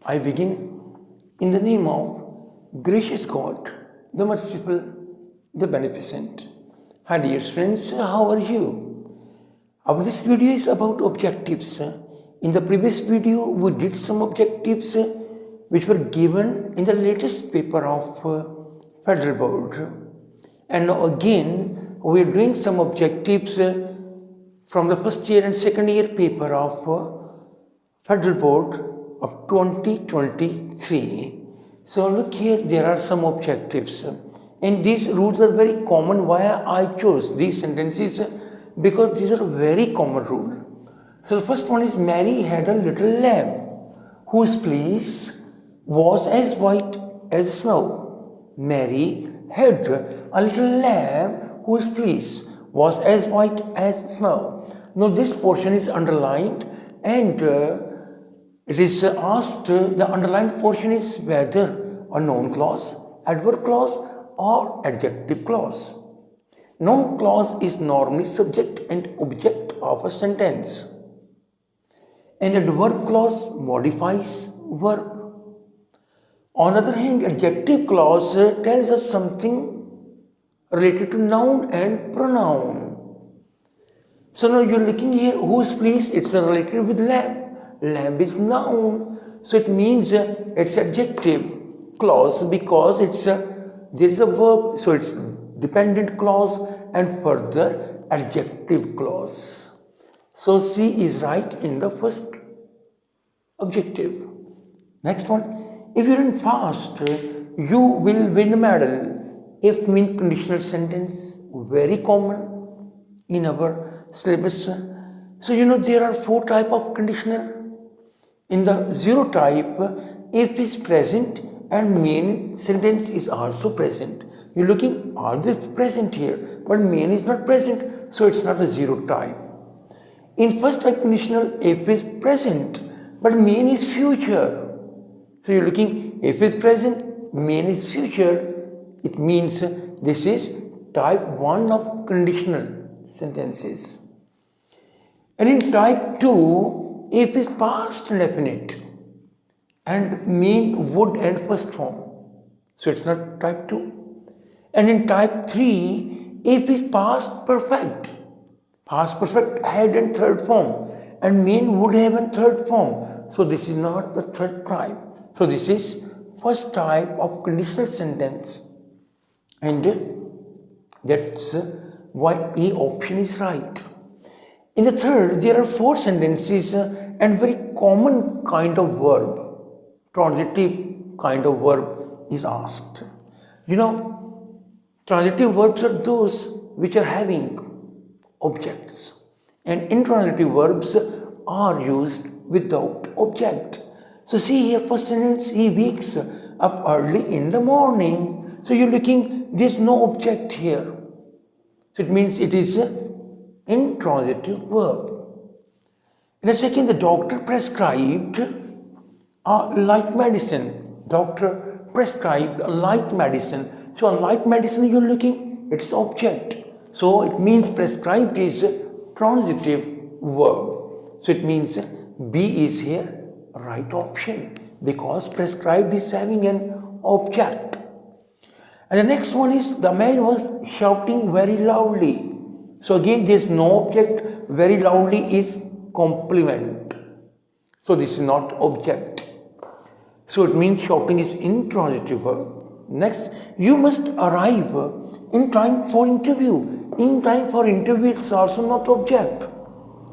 I begin in the name of gracious God, the merciful, the beneficent. Hi dear friends, how are you? Our this video is about objectives. In the previous video, we did some objectives which were given in the latest paper of Federal Board. And now again, we are doing some objectives from the first year and second year paper of Federal Board of 2023. So look here, there are some objectives. And these rules are very common. Why I chose these sentences? Because these are very common rules. So the first one is Mary had a little lamb whose fleece was as white as snow. Mary had a little lamb whose fleece was as white as snow. Now this portion is underlined and it is asked, the underlined portion is whether a noun clause, adverb clause or adjective clause. Noun clause is normally subject and object of a sentence. And adverb clause modifies verb. On the other hand, adjective clause tells us something related to noun and pronoun. So now you're looking here, whose fleece? It's related with lamb. Lamb is noun. So it means it's adjective clause because there is a verb. So it's dependent clause and further adjective clause. So C is right in the first objective. Next one. If you run fast, you will win a medal. If means conditional sentence, very common in our syllabus. So there are 4 types of conditional. In the 0 type, if is present and main sentence is also present. You're looking, are they present here? But main is not present, so it's not a 0 type. In first type conditional, if is present, but main is future. So you're looking, if is present, main is future. It means this is type 1 of conditional sentences. And in type 2, if is past indefinite and main would and first form. So it's not type 2. And in type 3, if is past perfect. Past perfect had and third form and main would have and third form. So this is not the third type. So this is first type of conditional sentence. And that's why A option is right. In the third, there are 4 sentences and very common kind of verb, transitive kind of verb is asked. Transitive verbs are those which are having objects, and intransitive verbs are used without object. So see here, first sentence, he wakes up early in the morning. So you're looking, there's no object here. So it means it is intransitive verb. In a second, the doctor prescribed a light medicine. Doctor prescribed a light medicine. So a light medicine you're looking, it's object. So it means prescribed is transitive verb. So it means B is here right option because prescribed is having an object. And the next one is the man was shouting very loudly. So again, there's no object. Very loudly is complement. So this is not object. So it means shouting is intransitive verb. Next, you must arrive in time for interview. In time for interview, it's also not object.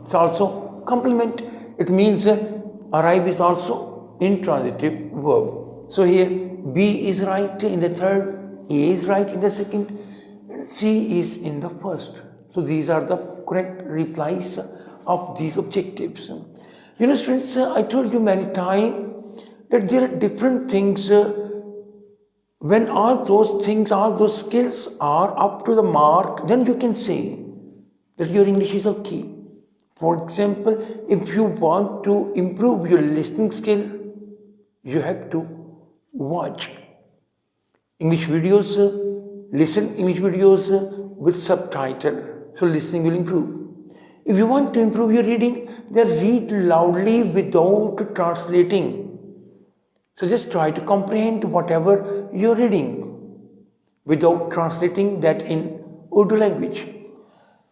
It's also complement. It means arrive is also intransitive verb. So here B is right in the third, A is right in the second, and C is in the first. So these are the correct replies of these objectives. Students, I told you many times that there are different things. When all those things, all those skills are up to the mark, then you can say that your English is okay. For example, if you want to improve your listening skill, you have to watch English videos, listen English videos with subtitle. So listening will improve. If you want to improve your reading, then read loudly without translating. So just try to comprehend whatever you're reading without translating that in Urdu language.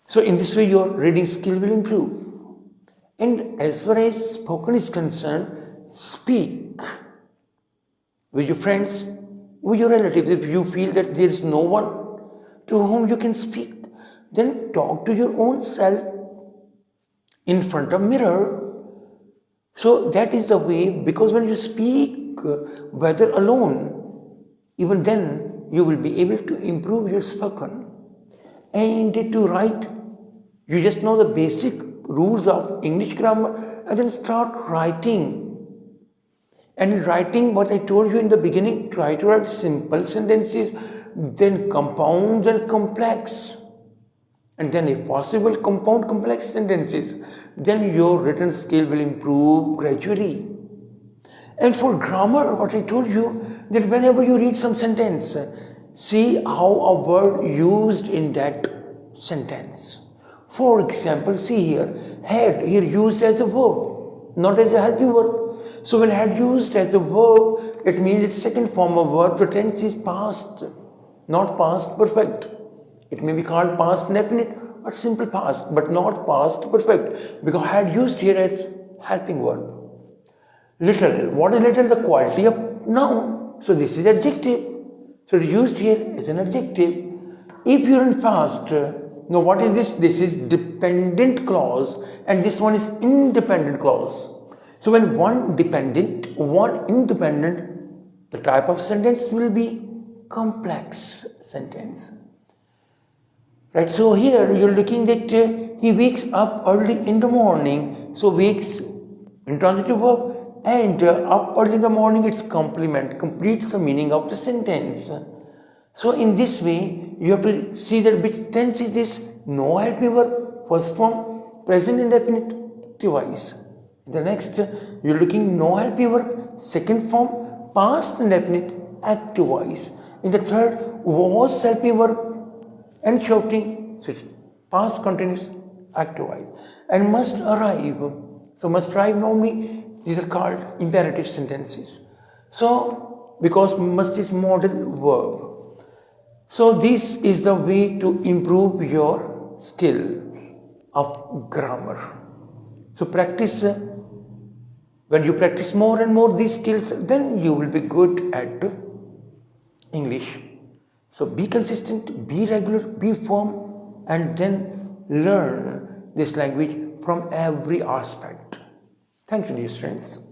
So in this way your reading skill will improve. And as far as spoken is concerned, speak with your friends, with your relatives. If you feel that there is no one to whom you can speak, then talk to your own self in front of mirror. So that is the way, because when you speak, whether alone, even then you will be able to improve your spoken. And to write, you just know the basic rules of English grammar and then start writing. And in writing, what I told you in the beginning, try to write simple sentences, then compound and complex. And then if possible, compound complex sentences. Then your written skill will improve gradually. And for grammar, what I told you, that whenever you read some sentence, see how a word used in that sentence. For example, see here, had here used as a verb, not as a helping verb. So when had used as a verb, it means its second form of verb, the tense is past, not past perfect. It may be called past indefinite or simple past, but not past perfect, because had used here as helping verb. Little, what is little? The quality of noun. So this is adjective. So used here as an adjective. If you're in past, now what is this? This is dependent clause and this one is independent clause. So when one dependent, one independent, the type of sentence will be complex sentence. Right, so here you're looking at he wakes up early in the morning. So wakes, intransitive verb, and up early in the morning, it's complement, completes the meaning of the sentence. So in this way, you have to see that which tense is this? No helping verb, first form, present indefinite, active voice. The next, you're looking no helping verb, second form, past indefinite, active voice. In the third, was helping verb and shouting, so it's past continuous, active voice. And must arrive. So must arrive normally, these are called imperative sentences. So, because must is modal verb. So this is the way to improve your skill of grammar. So practice, when you practice more and more these skills, then you will be good at English. So be consistent, be regular, be firm, and then learn this language from every aspect. Thank you, dear friends.